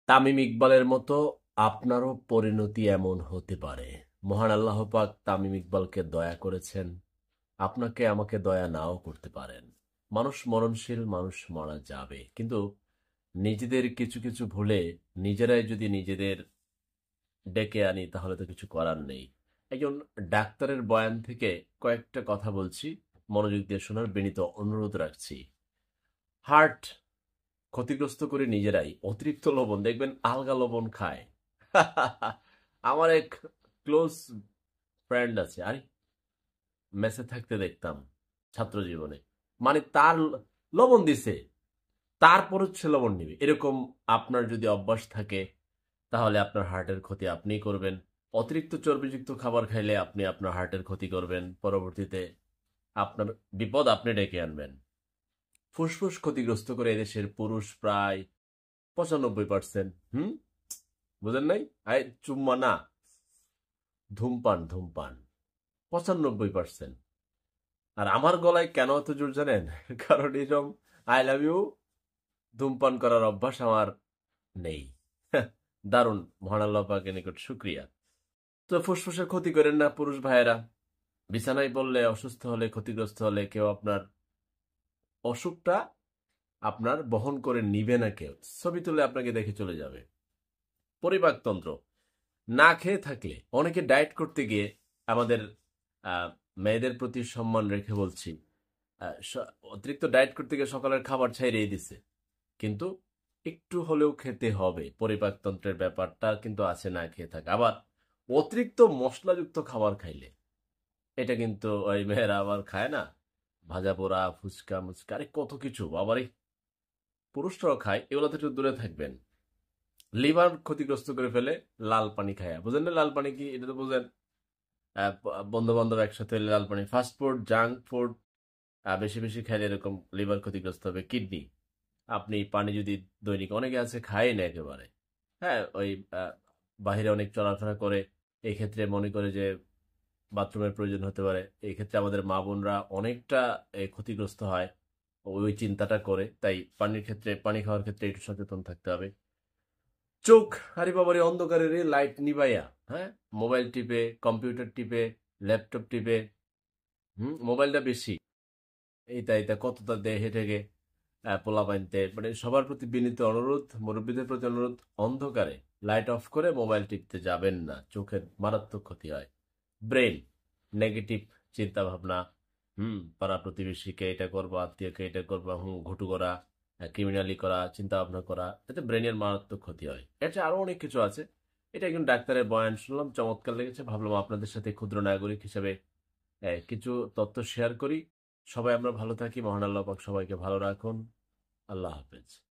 তামিম ইকবালের মতো আপনারও পরিণতি এমন হতে পারে। মহান আল্লাহ পাক তামিম ইকবালকে দয়া করেছেন, আপনাকে আমাকে দয়া নাও করতে পারেন। মানুষ মরণশীল, মানুষ মারা যাবে, কিন্তু নিজেদের কিছু কিছু ভুলে নিজেরাই যদি নিজেদের ডেকে আনি তাহলে তো কিছু করার নেই। একজন ডাক্তারের বয়ান থেকে কয়েকটা কথা বলছি, মনোযোগ দিয়ে শোনার বিনীত অনুরোধ রাখছি। হার্ট ক্ষতিগ্রস্ত করে নিজেরাই অতিরিক্ত লবণ, দেখবেন আলগা লবণ খায়। আমার এক ক্লোজ ফ্রেন্ড আছে, আরে মেসে থাকতে দেখতাম ছাত্র জীবনে, মানে তার লবণ দিছে, তারপর হচ্ছে লবণ নিবে, এরকম আপনার যদি অভ্যাস থাকে তাহলে আপনার হার্টের ক্ষতি আপনিই করবেন। অতিরিক্ত চর্বিযুক্ত খাবার খাইলে আপনি আপনার হার্টের ক্ষতি করবেন, পরবর্তীতে আপনার বিপদ আপনি ডেকে আনবেন। ফুসফুস ক্ষতিগ্রস্ত করে এদেশের পুরুষ প্রায় 95%। বুঝেন নাই? আই চুম্মা না, ধূমপান ধূমপান 95%। আর আমার গলায় কেন এত জোর জানেন? কারণ এরকম আই লাভ ইউ ধূমপান করার অভ্যাস আমার নেই। দারুণ, মহান আল্লাহ পাকের নিকট শুক্রিয়া। তো ফুসফুসের ক্ষতি করেন না পুরুষ ভাইয়েরা। বিছানায় পড়লে, অসুস্থ হলে, ক্ষতিগ্রস্ত হলে কেউ আপনার অসুখটা আপনার বহন করে নিবে না, কেউ ছবি তুলে আপনাকে দেখে চলে যাবে। পরিপাকতন্ত্র না খেয়ে থাকলে, অনেকে ডায়েট করতে গিয়ে, আমাদের মেয়েদের প্রতি সম্মান রেখে বলছি, অতিরিক্ত ডায়েট করতে গিয়ে সকালের খাবার ছাইড়িয়ে দিছে, কিন্তু একটু হলেও খেতে হবে। পরিপাকতন্ত্রের ব্যাপারটা কিন্তু আছে না খেয়ে থাকা। আবার অতিরিক্ত মশলাযুক্ত খাবার খাইলে, এটা কিন্তু ওই মেয়েরা আবার খায় না, ভাজা পোড়া ফুচকা মুচকা, আরে কত কিছু আবার পুরুষরাও খায়, এগুলো থেকে একটু দূরে থাকবেন। লিভার ক্ষতিগ্রস্ত করে ফেলে লাল পানি খায়া, বুঝেন না লাল পানি কি? এটা তো বুঝেন, বন্ধু বান্ধব একসাথে হলে লাল পানি, ফাস্ট ফুড, জাঙ্ক ফুড বেশি বেশি খাইলে এরকম লিভার ক্ষতিগ্রস্ত হবে। কিডনি, আপনি পানি যদি দৈনিক, অনেকে আছে খায় না একেবারে, হ্যাঁ ওই বাহিরে অনেক চলাফেরা করে, এই ক্ষেত্রে মনে করে যে বাথরুমের প্রয়োজন হতে পারে, এই ক্ষেত্রে আমাদের মা বোনরা অনেকটা ক্ষতিগ্রস্ত হয়, ওই চিন্তাটা করে। তাই পানির ক্ষেত্রে, পানি খাওয়ার ক্ষেত্রে একটু সচেতন থাকতে হবে। চোখ, আরে বাবারে, অন্ধকারের লাইট নিবাইয়া, হ্যাঁ মোবাইল টিপে, কম্পিউটার টিপে, ল্যাপটপ টিপে, মোবাইলটা বেশি, এইটা এইটা কতটা দেহে হেঁটে গে পোলা পাইনতে, মানে সবার প্রতি বিনীত অনুরোধ, মুরব্বীদের প্রতি অনুরোধ, অন্ধকারে লাইট অফ করে মোবাইল টিপতে যাবেন না, চোখের মারাত্মক ক্ষতি হয়। ব্রেন, নেগেটিভ চিন্তা ভাবনা, পাড়া প্রতিবেশীকে এটা করবা, আত্মীয়কে এটা করবা, ঘুটু করা, ক্রিমিনালি করা, চিন্তা ভাবনা করা, এতে ব্রেনের মারাত্মক ক্ষতি হয়। এটা আরো অনেক কিছু আছে। এটা একজন ডাক্তারের বয়ান শুনলাম, চমৎকার লেগেছে, ভাবলাম আপনাদের সাথে ক্ষুদ্র নাগরিক হিসেবে কিছু তথ্য শেয়ার করি। সবাই আমরা ভালো থাকি, মহান আল্লাহ পাক সবাইকে ভালো রাখুন। আল্লাহ হাফেজ।